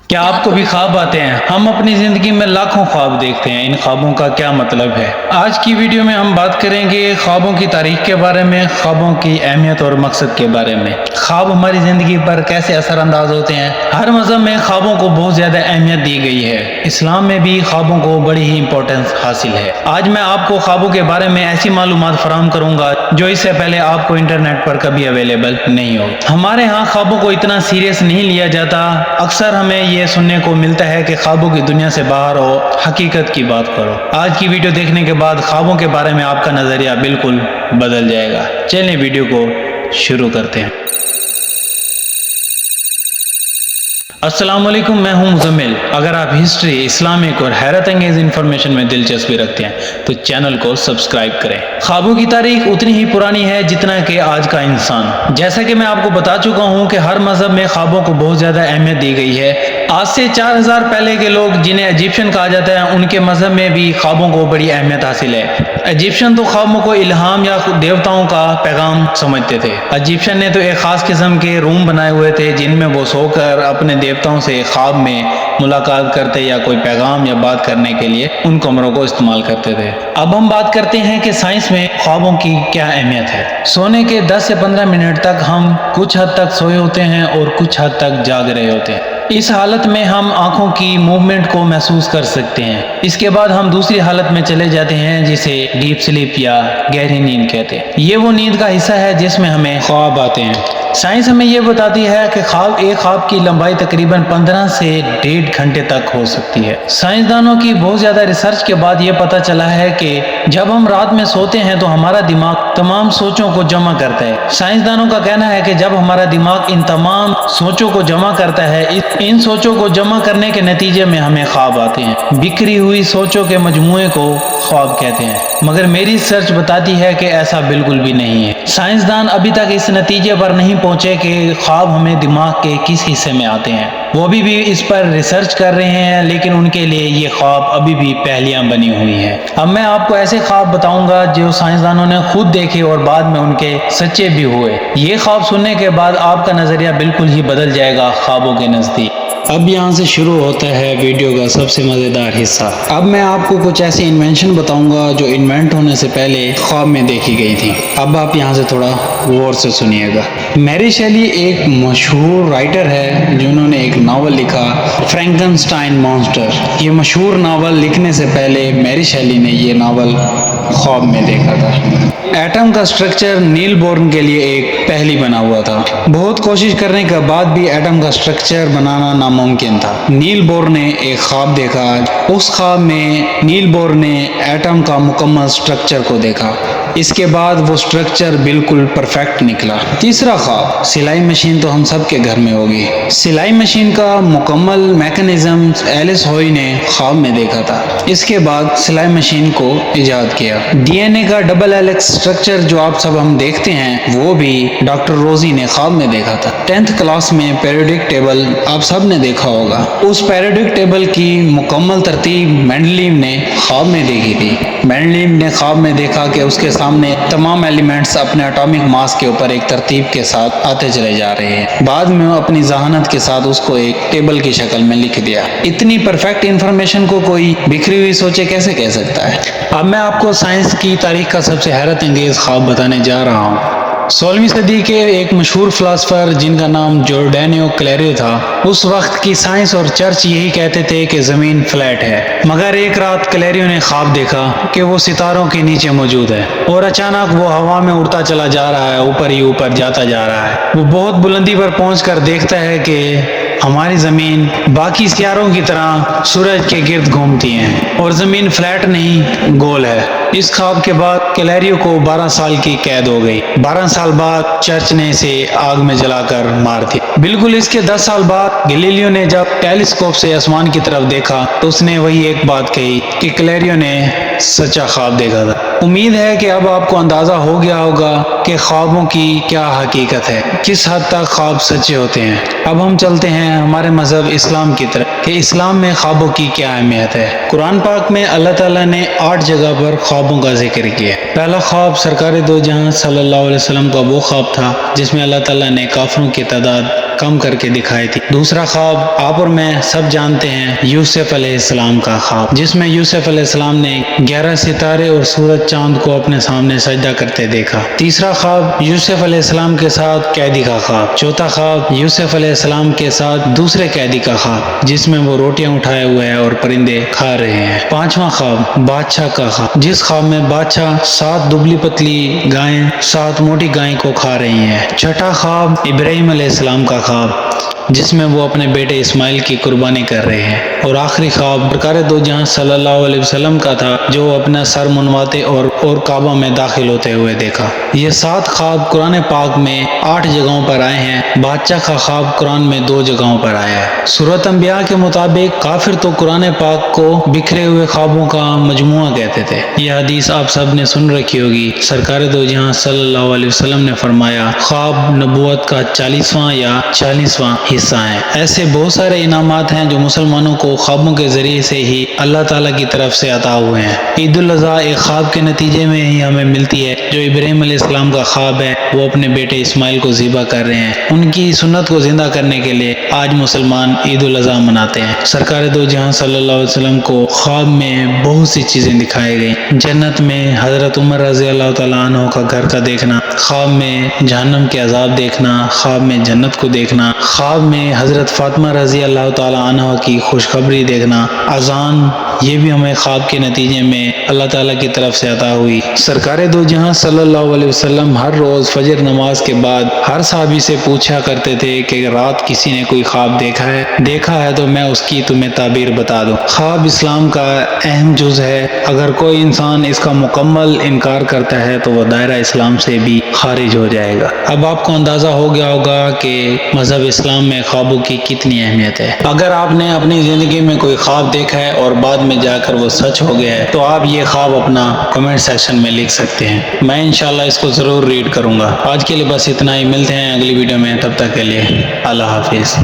کیا آپ کو بھی خواب آتے ہیں؟ ہم اپنی زندگی میں لاکھوں خواب دیکھتے ہیں، ان خوابوں کا کیا مطلب ہے؟ آج کی ویڈیو میں ہم بات کریں گے خوابوں کی تاریخ کے بارے میں، خوابوں کی اہمیت اور مقصد کے بارے میں، خواب ہماری زندگی پر کیسے اثر انداز ہوتے ہیں۔ ہر مذہب میں خوابوں کو بہت زیادہ اہمیت دی گئی ہے، اسلام میں بھی خوابوں کو بڑی ہی امپورٹنس حاصل ہے۔ آج میں آپ کو خوابوں کے بارے میں ایسی معلومات فراہم کروں گا جو اس سے پہلے آپ کو انٹرنیٹ پر کبھی اویلیبل نہیں ہو۔ ہمارے ہاں خوابوں کو اتنا سیریس نہیں لیا جاتا، اکثر ہمیں یہ سننے کو ملتا ہے کہ خوابوں کی دنیا سے باہر ہو، حقیقت کی بات کرو۔ آج کی ویڈیو دیکھنے کے بعد خوابوں کے بارے میں آپ کا نظریہ بالکل بدل جائے گا۔ چلیں ویڈیو کو شروع کرتے ہیں۔ السلام علیکم، میں ہوں مزمل۔ اگر آپ ہسٹری، اسلامک اور حیرت انگیز انفارمیشن میں دلچسپی رکھتے ہیں تو چینل کو سبسکرائب کریں۔ خوابوں کی تاریخ اتنی ہی پرانی ہے جتنا کہ آج کا انسان۔ جیسا کہ میں آپ کو بتا چکا ہوں کہ ہر مذہب میں خوابوں کو بہت زیادہ اہمیت دی گئی ہے۔ آج سے 4000 پہلے کے لوگ جنہیں ایجپشن کہا جاتا ہے، ان کے مذہب میں بھی خوابوں کو بڑی اہمیت حاصل ہے۔ ایجپشن تو خوابوں کو الہام یا دیوتاؤں کا پیغام سمجھتے تھے۔ ایجپشن نے تو ایک خاص قسم کے روم بنائے ہوئے تھے جن میں وہ سو کر اپنے دیوتاؤں سے خواب میں ملاقات کرتے یا کوئی پیغام یا بات کرنے کے لیے ان کمروں کو استعمال کرتے تھے۔ اب ہم بات کرتے ہیں کہ سائنس میں خوابوں کی کیا اہمیت ہے۔ سونے کے 10 سے 15 منٹ تک ہم کچھ حد تک سوئے ہوتے ہیں اور کچھ حد تک جاگ رہے ہوتے ہیں۔ اس حالت میں ہم آنکھوں کی موومنٹ کو محسوس کر سکتے ہیں۔ اس کے بعد ہم دوسری حالت میں چلے جاتے ہیں جسے ڈیپ سلیپ یا گہری نیند کہتے ہیں۔ یہ وہ نیند کا حصہ ہے جس میں ہمیں خواب آتے ہیں۔ سائنس ہمیں یہ بتاتی ہے کہ ایک خواب کی لمبائی تقریباً 15 سے 1.5 گھنٹے تک ہو سکتی ہے۔ سائنسدانوں کی بہت زیادہ ریسرچ کے بعد یہ پتہ چلا ہے کہ جب ہم رات میں سوتے ہیں تو ہمارا دماغ تمام سوچوں کو جمع کرتا ہے۔ سائنسدانوں کا کہنا ہے کہ جب ہمارا دماغ ان تمام سوچوں کو جمع کرتا ہے، ان سوچوں کو جمع کرنے کے نتیجے میں ہمیں خواب آتے ہیں۔ بکھری ہوئی سوچوں کے مجموعے کو خواب کہتے ہیں، مگر میری ریسرچ بتاتی ہے کہ ایسا بالکل بھی نہیں ہے۔ سائنسدان ابھی تک اس نتیجے پر نہیں پہنچے کہ خواب ہمیں دماغ کے کس حصے میں آتے ہیں۔ وہ بھی اس پر ریسرچ کر رہے ہیں، لیکن ان کے لیے یہ خواب ابھی بھی پہلیاں بنی ہوئی ہیں۔ اب میں آپ کو ایسے خواب بتاؤں گا جو سائنسدانوں نے خود دیکھے اور بعد میں ان کے سچے بھی ہوئے۔ یہ خواب سننے کے بعد آپ کا نظریہ بالکل ہی بدل جائے گا خوابوں کے نزدیک۔ اب یہاں سے شروع ہوتا ہے ویڈیو کا سب سے مزیدار حصہ۔ اب میں آپ کو کچھ ایسی انوینشن بتاؤں گا جو انوینٹ ہونے سے پہلے خواب میں دیکھی گئی تھی۔ اب آپ یہاں سے تھوڑا غور سے سنیے گا۔ میری شیلی ایک مشہور رائٹر ہے جنہوں نے ایک ناول لکھا، فرینکنسٹائن مانسٹر۔ یہ مشہور ناول لکھنے سے پہلے میری شیلی نے یہ ناول خواب میں دیکھا تھا۔ ایٹم کا سٹرکچر نیل بورن کے لیے ایک پہلی بنا ہوا تھا۔ بہت کوشش کرنے کے بعد بھی ایٹم کا سٹرکچر بنانا ناممکن تھا۔ نیل بورن نے ایک خواب دیکھا۔ اس خواب میں نیل بورن نے ایٹم کا مکمل سٹرکچر کو دیکھا۔ اس کے بعد وہ سٹرکچر بالکل پرفیکٹ نکلا۔ تیسرا خواب، سلائی مشین تو ہم سب کے گھر میں ہوگی۔ سلائی مشین کا مکمل میکانزم ایلس ہوئی نے خواب میں دیکھا تھا۔ اس کے بعد سلائی مشین کو ایجاد کیا۔ ڈی این اے کا ڈبل ہیلکس سٹرکچر جو آپ سب ہم دیکھتے ہیں وہ بھی ڈاکٹر روزی نے خواب میں دیکھا تھا۔ 10th کلاس میں پیریوڈک ٹیبل آپ سب نے دیکھا ہوگا۔ اس پیریوڈک ٹیبل کی مکمل ترتیب مینڈلیو نے خواب میں دیکھی تھی۔ مینڈلیو نے خواب میں دیکھا کہ اس کے سامنے تمام ایلیمنٹس اپنے اٹامک ماس کے اوپر ایک ترتیب کے ساتھ آتے چلے جا رہے ہیں۔ بعد میں وہ اپنی ذہانت کے ساتھ اس کو ایک ٹیبل کی شکل میں لکھ دیا۔ اتنی پرفیکٹ انفارمیشن کو کوئی بکھری ہوئی سوچے کیسے کہہ سکتا ہے؟ اب میں آپ کو سائنس کی تاریخ کا سب سے حیرت انگیز خواب بتانے جا رہا ہوں۔ 16ویں صدی کے ایک مشہور فلاسفر جن کا نام جورڈینیو کلیریو تھا، اس وقت کی سائنس اور چرچ یہی کہتے تھے کہ زمین فلیٹ ہے۔ مگر ایک رات کلیریو نے خواب دیکھا کہ وہ ستاروں کے نیچے موجود ہے اور اچانک وہ ہوا میں اڑتا چلا جا رہا ہے، اوپر ہی اوپر جاتا جا رہا ہے۔ وہ بہت بلندی پر پہنچ کر دیکھتا ہے کہ ہماری زمین باقی سیاروں کی طرح سورج کے گرد گھومتی ہیں اور زمین فلیٹ نہیں، گول ہے۔ اس خواب کے بعد کلیریو کو 12 سال کی قید ہو گئی۔ 12 سال بعد چرچ نے اسے آگ میں جلا کر مار دیا۔ بالکل اس کے 10 سال بعد گلیلیو نے جب ٹیلیسکوپ سے آسمان کی طرف دیکھا تو اس نے وہی ایک بات کہی کہ کلیریو نے سچا خواب دیکھا تھا۔ امید ہے کہ اب آپ کو اندازہ ہو گیا ہوگا کہ خوابوں کی کیا حقیقت ہے، کس حد تک خواب سچے ہوتے ہیں۔ اب ہم چلتے ہیں ہمارے مذہب اسلام کی طرف کہ اسلام میں خوابوں کی کیا اہمیت ہے۔ قرآن پاک میں اللہ تعالیٰ نے 8 جگہ پر خوابوں کا ذکر کیا۔ پہلا خواب سرکار دو جہاں صلی اللہ علیہ وسلم کا وہ خواب تھا جس میں اللہ تعالیٰ نے کافروں کی تعداد کم کر کے دکھائی تھی۔ دوسرا خواب آپ اور میں سب جانتے ہیں، یوسف علیہ السلام کا خواب، جس میں یوسف علیہ السلام نے 11 ستارے اور سورج چاند کو اپنے سامنے سجدہ کرتے دیکھا۔ تیسرا خواب یوسف علیہ السلام کے ساتھ قیدی کا خواب۔ چوتھا خواب یوسف علیہ السلام کے ساتھ دوسرے قیدی کا خواب، جس میں وہ روٹیاں اٹھائے ہوئے ہیں اور پرندے کھا رہے ہیں۔ پانچواں خواب بادشاہ کا خواب، جس خواب میں بادشاہ 7 دبلی پتلی گائیں 7 موٹی گائیں کو کھا رہی ہیں۔ چھٹا خواب ابراہیم علیہ السلام کا خواب، جس میں وہ اپنے بیٹے اسماعیل کی قربانی کر رہے ہیں۔ اور آخری خواب سرکار دو جہاں صلی اللہ علیہ وسلم کا تھا، جو اپنا سر منواتے اور کعبہ میں داخل ہوتے ہوئے دیکھا۔ یہ 7 خواب قرآن پاک میں 8 جگہوں پر آئے ہیں۔ بادشاہ کا خواب قرآن میں 2 جگہوں پر آیا ہے۔ سورۃ انبیاء کے مطابق کافر تو قرآن پاک کو بکھرے ہوئے خوابوں کا مجموعہ کہتے تھے۔ یہ حدیث آپ سب نے سن رکھی ہوگی۔ سرکار دو جہاں صلی اللہ علیہ وسلم نے فرمایا، خواب نبوت کا 40واں یا 40واں حصہ ہیں۔ ایسے بہت سارے انعامات ہیں جو مسلمانوں کو خوابوں کے ذریعے سے ہی اللہ تعالیٰ کی طرف سے عطا ہوئے ہیں۔ عید الاضحیٰ ایک خواب کے نتیجے میں ہی ہمیں ملتی ہے۔ جو ابراہیم علیہ السلام کا خواب ہے، وہ اپنے بیٹے اسماعیل کو ذبح کر رہے ہیں۔ ان کی سنت کو زندہ کرنے کے لیے آج مسلمان عید الاضحیٰ مناتے ہیں۔ سرکار دو جہاں صلی اللہ علیہ وسلم کو خواب میں بہت سی چیزیں دکھائی گئیں۔ جنت میں حضرت عمر رضی اللہ تعالیٰ عنہ کا گھر کا دیکھنا، خواب میں جہنم کے عذاب دیکھنا، خواب میں جنت کو دیکھنا، خواب میں حضرت فاطمہ رضی اللہ تعالیٰ عنہ کی خوشخبری دیکھنا، اذان، یہ بھی ہمیں خواب کے نتیجے میں اللہ تعالیٰ کی طرف سے عطا ہوئی۔ سرکار دو جہاں صلی اللہ علیہ وسلم ہر روز فجر نماز کے بعد ہر صحابی سے پوچھا کرتے تھے کہ رات کسی نے کوئی خواب دیکھا ہے تو میں اس کی تمہیں تعبیر بتا دوں۔ خواب اسلام کا اہم جز ہے۔ اگر کوئی انسان اس کا مکمل انکار کرتا ہے تو وہ دائرہ اسلام سے بھی خارج ہو جائے گا۔ اب آپ کو اندازہ ہو گیا ہوگا کہ مذہب اسلام میں خوابوں کی کتنی اہمیت ہے۔ اگر آپ نے اپنی زندگی میں کوئی خواب دیکھا ہے اور بعد میں جا کر وہ سچ ہو گیا ہے تو آپ یہ خواب اپنا کمنٹ سیکشن میں لکھ سکتے ہیں۔ میں انشاءاللہ اس کو ضرور ریڈ کروں گا۔ آج کے لیے بس اتنا ہی، ملتے ہیں اگلی ویڈیو میں، تب تک کے لیے اللہ حافظ۔